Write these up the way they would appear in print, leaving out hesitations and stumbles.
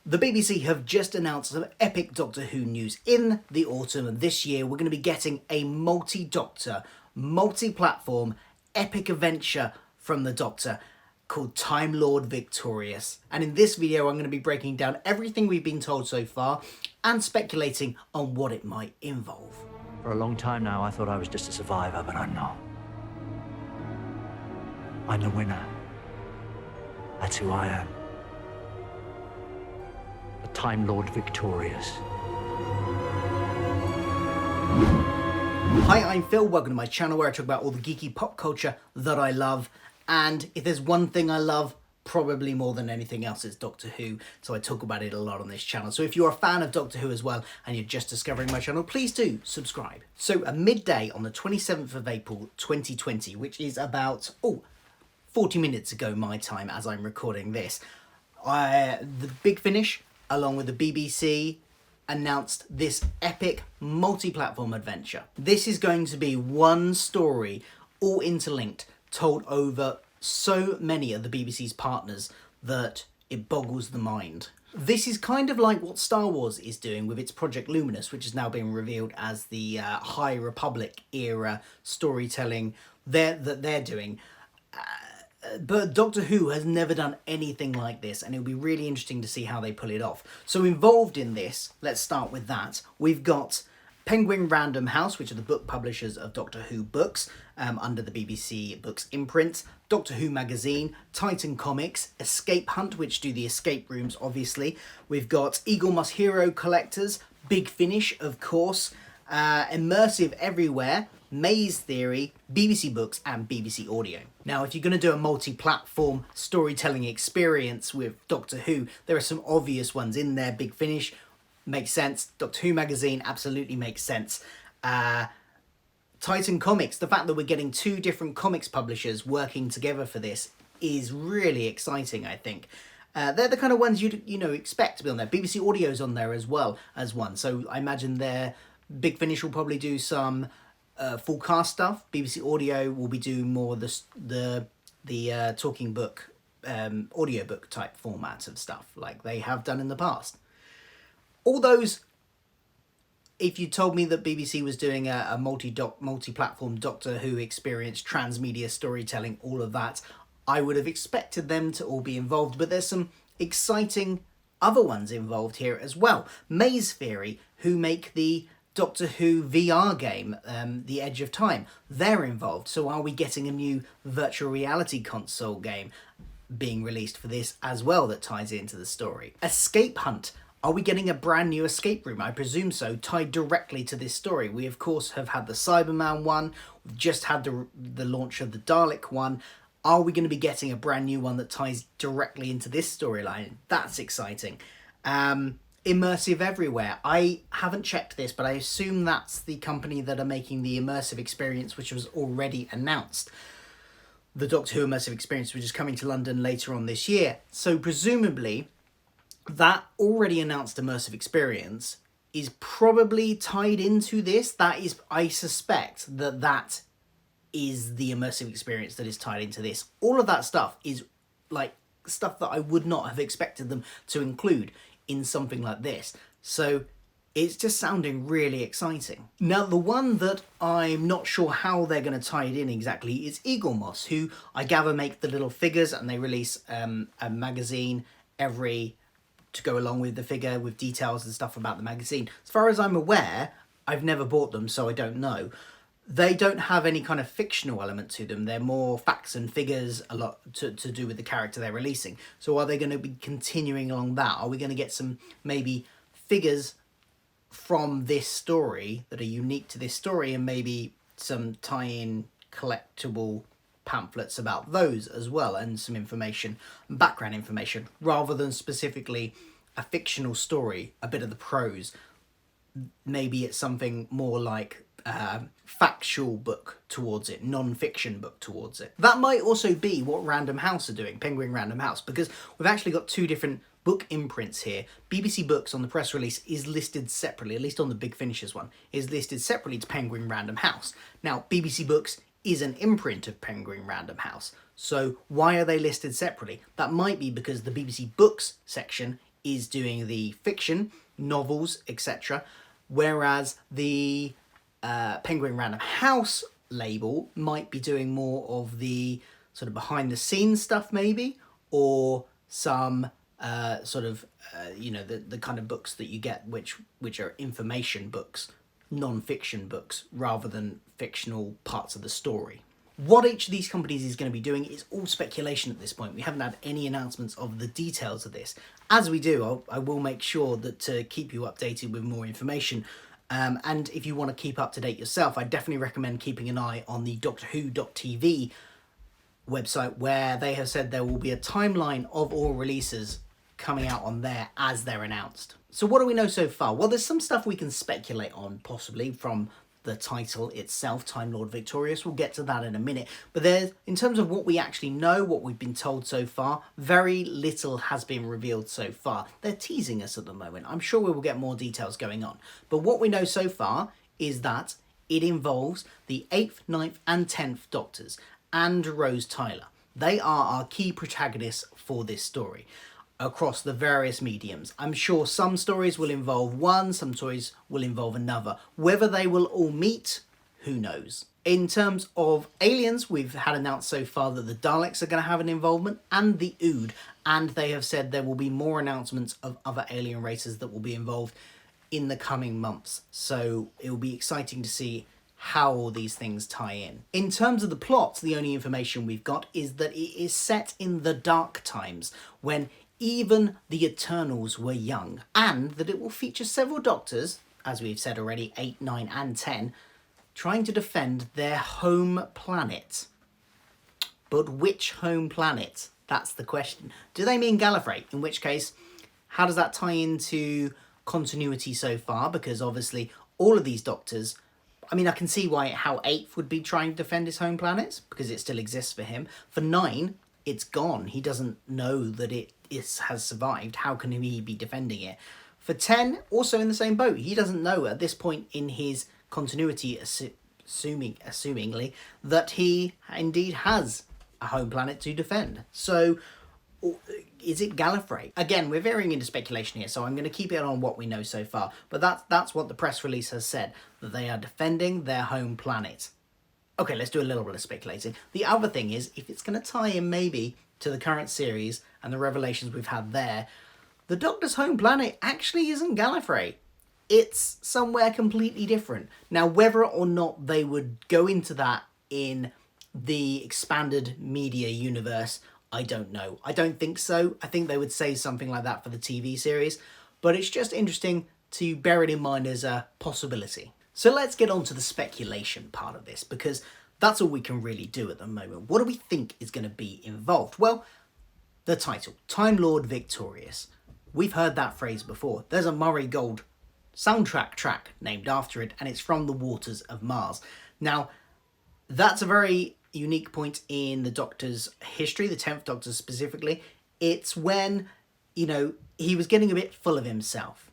The BBC have just announced some epic Doctor Who news. In the autumn of this year, we're going to be getting a multi-Doctor, multi-platform, epic adventure from the Doctor called Time Lord Victorious. And in this video, I'm going to be breaking down everything we've been told so far and speculating on what it might involve. For a long time now, I thought I was just a survivor, but I'm not. I'm the winner. That's who I am. The Time Lord Victorious. Hi, I'm Phil. Welcome to my channel where I talk about all the geeky pop culture that I love. And if there's one thing I love, probably more than anything else, it's Doctor Who. So I talk about it a lot on this channel. So if you're a fan of Doctor Who as well and you're just discovering my channel, please do subscribe. So at midday on the 27th of April 2020, which is about 40 minutes ago my time as I'm recording this, the Big Finish, along with the BBC, announced this epic multi-platform adventure. This is going to be one story, all interlinked, told over so many of the BBC's partners that it boggles the mind. This is kind of like what Star Wars is doing with its Project Luminous, which is now being revealed as the High Republic era storytelling that they're doing. But Doctor Who has never done anything like this, and it'll be really interesting to see how they pull it off. So involved in this, let's start with that. We've got Penguin Random House, which are the book publishers of Doctor Who books, under the BBC Books imprint, Doctor Who Magazine, Titan Comics, Escape Hunt, which do the escape rooms, obviously. We've got Eagle Moss Hero Collectors, Big Finish, of course, Immersive Everywhere, Maze Theory, BBC Books, and BBC Audio. Now, if you're going to do a multi-platform storytelling experience with Doctor Who, there are some obvious ones in there. Big Finish makes sense. Doctor Who Magazine absolutely makes sense. Titan Comics, the fact that we're getting two different comics publishers working together for this is really exciting, I think. They're the kind of ones you'd expect to be on there. BBC Audio's on there as well as one, so I imagine their Big Finish will probably do some full cast stuff. BBC Audio will be doing more of the talking book, audiobook type format of stuff like they have done in the past. All those, if you told me that BBC was doing a multi-platform Doctor Who experience, transmedia storytelling, all of that, I would have expected them to all be involved, but there's some exciting other ones involved here as well. Maze Theory, who make the Doctor Who VR game, The Edge of Time, they're involved. So are we getting a new virtual reality console game being released for this as well that ties into the story? Escape Hunt, are we getting a brand new escape room? I presume so, tied directly to this story. We of course have had the Cyberman one, we've just had the launch of the Dalek one. Are we going to be getting a brand new one that ties directly into this storyline? That's exciting. Immersive Everywhere. I haven't checked this, but I assume that's the company that are making the immersive experience, which was already announced. The Doctor Who immersive experience, which is coming to London later on this year. So presumably, that already announced immersive experience is probably tied into this. That is, I suspect that is the immersive experience that is tied into this. All of that stuff is like stuff that I would not have expected them to include in something like this. So it's just sounding really exciting. Now, the one that I'm not sure how they're going to tie it in exactly is Eagle Moss, who I gather make the little figures, and they release a magazine to go along with the figure with details and stuff about the magazine. As far as I'm aware, I've never bought them, so I don't know. They don't have any kind of fictional element to them. They're more facts and figures, a lot to do with the character they're releasing. So are they going to be continuing along that? Are we going to get some maybe figures from this story that are unique to this story, and maybe some tie-in collectible pamphlets about those as well, and some information, background information, rather than specifically a fictional story, a bit of the prose? Maybe it's something more like factual book towards it, non-fiction book towards it. That might also be what Random House are doing, Penguin Random House, because we've actually got two different book imprints here. BBC Books on the press release is listed separately, at least on the Big Finishers one, is listed separately to Penguin Random House. Now, BBC Books is an imprint of Penguin Random House, so why are they listed separately? That might be because the BBC Books section is doing the fiction, novels, etc. Whereas the Penguin Random House label might be doing more of the sort of behind the scenes stuff maybe, or some the kind of books that you get which are information books, non-fiction books, rather than fictional parts of the story. What each of these companies is going to be doing is all speculation at this point. We haven't had any announcements of the details of this. As we do, I will make sure that to keep you updated with more information. And if you want to keep up to date yourself, I definitely recommend keeping an eye on the DoctorWho.tv website, where they have said there will be a timeline of all releases coming out on there as they're announced. So what do we know so far? Well, there's some stuff we can speculate on, possibly from the title itself, Time Lord Victorious. We'll get to that in a minute. But there's, in terms of what we actually know, what we've been told so far, very little has been revealed so far. They're teasing us at the moment. I'm sure we will get more details going on. But what we know so far is that it involves the 8th, 9th and 10th Doctors and Rose Tyler. They are our key protagonists for this story across the various mediums. I'm sure some stories will involve one, some stories will involve another. Whether they will all meet, who knows? In terms of aliens, we've had announced so far that the Daleks are going to have an involvement, and the Ood, and they have said there will be more announcements of other alien races that will be involved in the coming months. So it will be exciting to see how all these things tie in. In terms of the plot, the only information we've got is that it is set in the dark times, when even the Eternals were young, and that it will feature several Doctors, as we've said already, 8, 9 and 10, trying to defend their home planet. But which home planet? That's the question. Do they mean Gallifrey? In which case, how does that tie into continuity so far? Because obviously all of these Doctors, I mean, I can see how 8th would be trying to defend his home planet, because it still exists for him. For 9, it's gone. He doesn't know that it has survived. How can he be defending it? For 10, also in the same boat. He doesn't know at this point in his continuity, assumingly, that he indeed has a home planet to defend. So, is it Gallifrey? Again, we're veering into speculation here, so I'm going to keep it on what we know so far. But that's what the press release has said, that they are defending their home planet. Okay, let's do a little bit of speculating. The other thing is, if it's going to tie in maybe to the current series and the revelations we've had there, the Doctor's home planet actually isn't Gallifrey. It's somewhere completely different. Now, whether or not they would go into that in the expanded media universe, I don't know. I don't think so. I think they would say something like that for the TV series, but it's just interesting to bear it in mind as a possibility. So let's get on to the speculation part of this, because that's all we can really do at the moment. What do we think is going to be involved? Well, the title, Time Lord Victorious. We've heard that phrase before. There's a Murray Gold soundtrack track named after it, and it's from the waters of Mars. Now, that's a very unique point in the Doctor's history, the 10th Doctor specifically. It's when, he was getting a bit full of himself.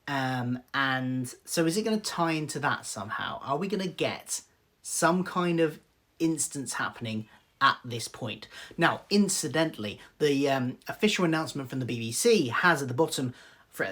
And so is it going to tie into that somehow? Are we going to get some kind of instance happening at this point? Now, incidentally, the official announcement from the BBC has at the bottom,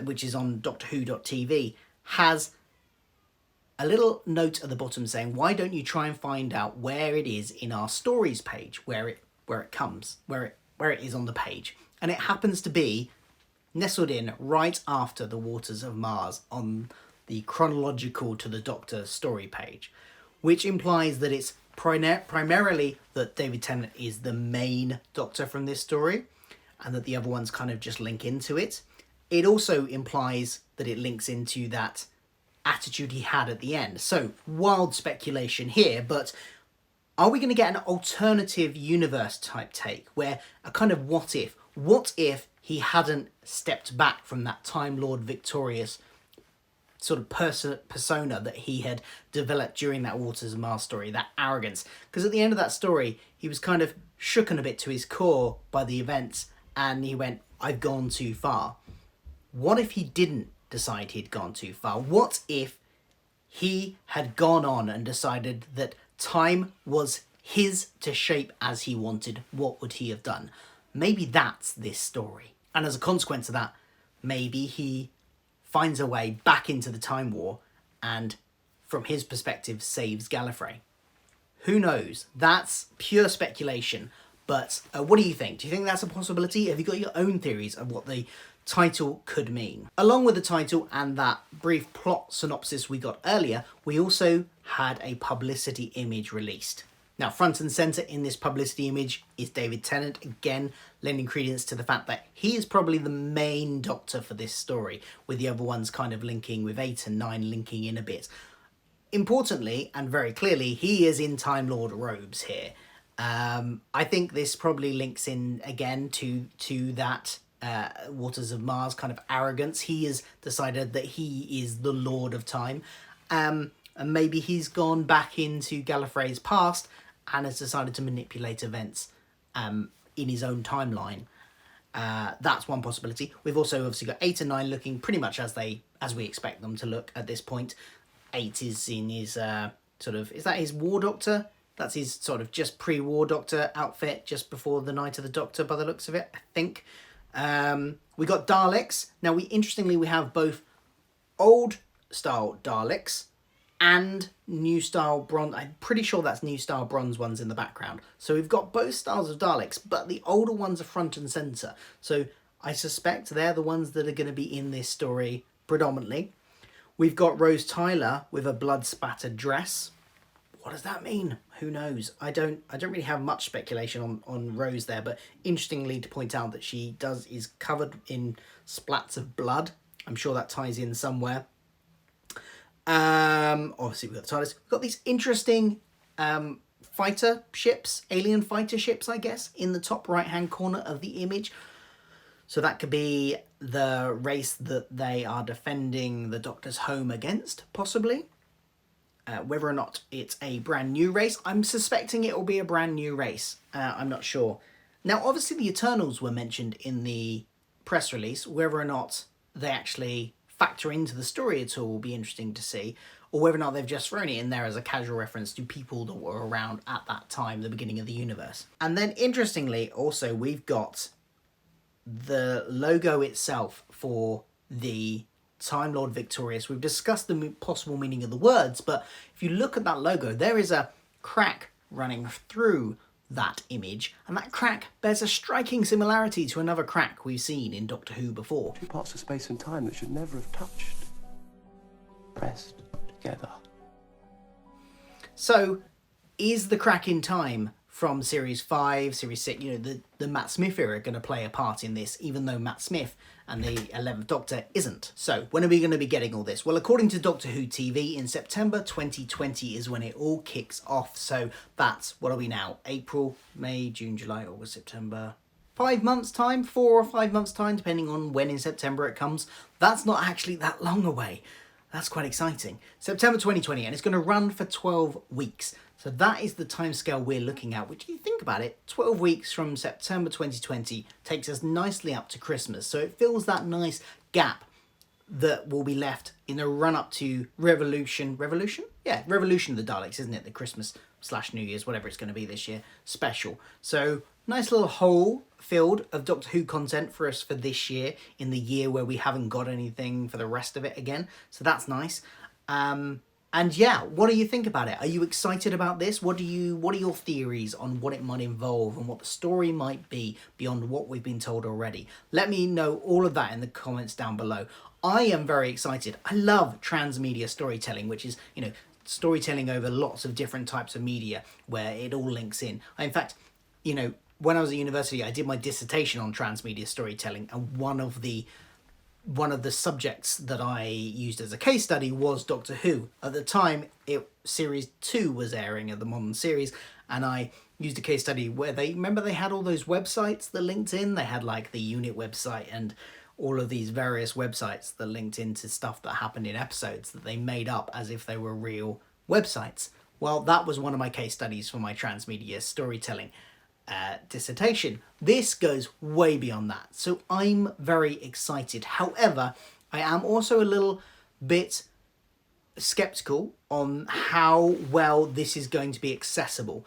which is on DoctorWho.tv, has a little note at the bottom saying, why don't you try and find out where it is in our stories page, where it is on the page. And it happens to be nestled in right after the waters of Mars on the chronological to the Doctor story page, which implies that it's primarily that David Tennant is the main Doctor from this story, and that the other ones kind of just link into it. It also implies that it links into that attitude he had at the end. So, wild speculation here, but are we going to get an alternative universe type take, where a kind of what if he hadn't stepped back from that Time Lord Victorious sort of persona that he had developed during that Waters of Mars story, that arrogance. Because at the end of that story, he was kind of shooken a bit to his core by the events, and he went, I've gone too far. What if he didn't decide he'd gone too far? What if he had gone on and decided that time was his to shape as he wanted? What would he have done? Maybe that's this story. And as a consequence of that, maybe he finds a way back into the Time War and, from his perspective, saves Gallifrey. Who knows? That's pure speculation. But what do you think? Do you think that's a possibility? Have you got your own theories of what the title could mean? Along with the title and that brief plot synopsis we got earlier, we also had a publicity image released. Now, front and centre in this publicity image is David Tennant, again lending credence to the fact that he is probably the main Doctor for this story, with the other ones kind of linking, with 8 and 9 linking in a bit. Importantly, and very clearly, he is in Time Lord robes here. I think this probably links in again to that Waters of Mars kind of arrogance. He has decided that he is the Lord of Time, and maybe he's gone back into Gallifrey's past and has decided to manipulate events in his own timeline. That's one possibility. We've also obviously got 8 and 9 looking pretty much as we expect them to look at this point. 8 is in his is that his War Doctor? That's his sort of just pre-War Doctor outfit, just before the Night of the Doctor, by the looks of it, I think. We got Daleks. Now, interestingly, we have both old-style Daleks and new-style bronze. I'm pretty sure that's new-style bronze ones in the background. So we've got both styles of Daleks, but the older ones are front and centre. So I suspect they're the ones that are going to be in this story predominantly. We've got Rose Tyler with a blood-spattered dress. What does that mean? Who knows? I don't really have much speculation on Rose there, but interestingly to point out that she is covered in splats of blood. I'm sure that ties in somewhere. Obviously we've got the TARDIS. We've got these interesting fighter ships, alien fighter ships, I guess, in the top right-hand corner of the image. So that could be the race that they are defending the Doctor's home against, possibly. Whether or not it's a brand new race, I'm suspecting it will be a brand new race. I'm not sure. Now, obviously, the Eternals were mentioned in the press release. Whether or not they actually factor into the story at all will be interesting to see. Or whether or not they've just thrown it in there as a casual reference to people that were around at that time, the beginning of the universe. And then, interestingly, also, we've got the logo itself for the Time Lord Victorious. We've discussed the possible meaning of the words, but if you look at that logo, there is a crack running through that image, and that crack bears a striking similarity to another crack we've seen in Doctor Who before. Two parts of space and time that should never have touched. Pressed together. So, is the crack in time from Series 5, Series 6, the Matt Smith era going to play a part in this, even though Matt Smith and the 11th Doctor isn't? So, when are we going to be getting all this? Well, according to Doctor Who TV, in September 2020 is when it all kicks off. So, that's, what are we now? April, May, June, July, August, September. 5 months' time, 4 or 5 months' time, depending on when in September it comes. That's not actually that long away. That's quite exciting. September 2020, and it's going to run for 12 weeks. So that is the timescale we're looking at, which, if you think about it, 12 weeks from September 2020 takes us nicely up to Christmas. So it fills that nice gap that will be left in the run-up to Revolution? Yeah, Revolution of the Daleks, isn't it? The Christmas/New Year's, whatever it's going to be this year, special. So nice little hole filled of Doctor Who content for us for this year, in the year where we haven't got anything for the rest of it again. So that's nice. And yeah, what do you think about it? Are you excited about this? What are your theories on what it might involve and what the story might be beyond what we've been told already? Let me know all of that in the comments down below. I am very excited. I love transmedia storytelling, which is, storytelling over lots of different types of media where it all links in. In fact, when I was at university, I did my dissertation on transmedia storytelling, and one of the subjects that I used as a case study was Doctor Who. At the time, Series 2 was airing of the modern series, and I used a case study where they had all those websites that linked in. They had like the unit website and all of these various websites that linked into stuff that happened in episodes that they made up as if they were real websites. Well, that was one of my case studies for my transmedia storytelling dissertation. This goes way beyond that, so I'm very excited. However, I am also a little bit skeptical on how well this is going to be accessible.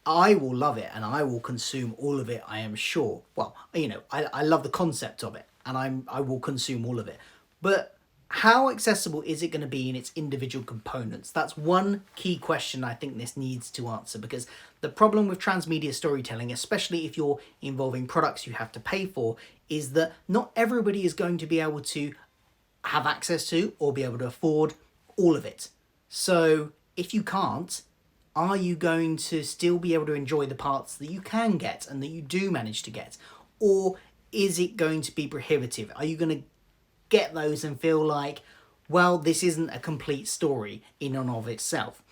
I will love it and I will consume all of it, I am sure. Well, I love the concept of it. and I will consume all of it. But how accessible is it going to be in its individual components? That's one key question I think this needs to answer, because the problem with transmedia storytelling, especially if you're involving products you have to pay for, is that not everybody is going to be able to have access to or be able to afford all of it. So if you can't, are you going to still be able to enjoy the parts that you can get and that you do manage to get? Or is it going to be prohibitive? Are you going to get those and feel like, well, this isn't a complete story in and of itself?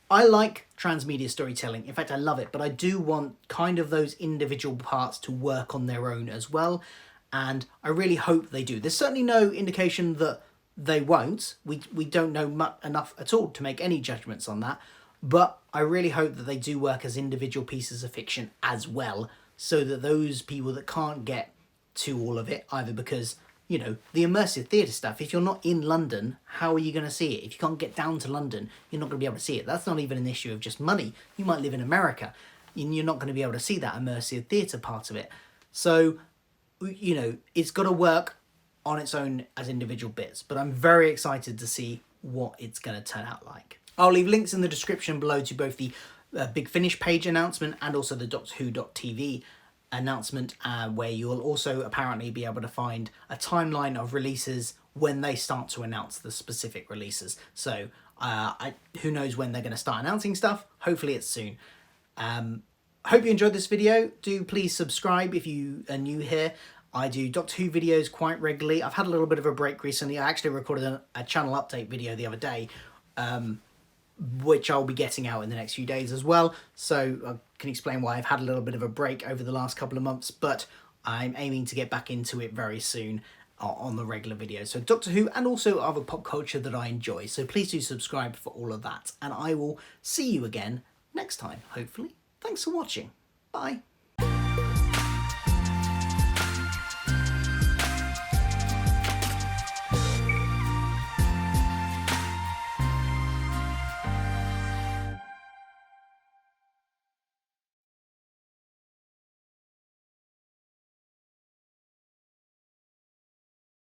I like transmedia storytelling. In fact, I love it, but I do want kind of those individual parts to work on their own as well. And I really hope they do. There's certainly no indication that they won't. We don't know enough at all to make any judgments on that. But I really hope that they do work as individual pieces of fiction as well, so that those people that can't get to all of it, either because, you know, the immersive theatre stuff, if you're not in London, how are you going to see it? If you can't get down to London, you're not going to be able to see it. That's not even an issue of just money. You might live in America, and you're not going to be able to see that immersive theatre part of it. So, you know, it's got to work on its own as individual bits, but I'm very excited to see what it's going to turn out like. I'll leave links in the description below to both the Big Finish page announcement and also the Doctor Who.tv announcement, where you'll also apparently be able to find a timeline of releases when they start to announce the specific releases. So who knows when they're going to start announcing stuff. Hopefully it's soon. Hope you enjoyed this video. Do please subscribe if you are new here. I do Doctor Who videos quite regularly. I've had a little bit of a break recently. I actually recorded a channel update video the other day, which I'll be getting out in the next few days as well. So I can explain why I've had a little bit of a break over the last couple of months, but I'm aiming to get back into it very soon on the regular videos. So Doctor Who and also other pop culture that I enjoy. So please do subscribe for all of that. And I will see you again next time, hopefully. Thanks for watching. Bye.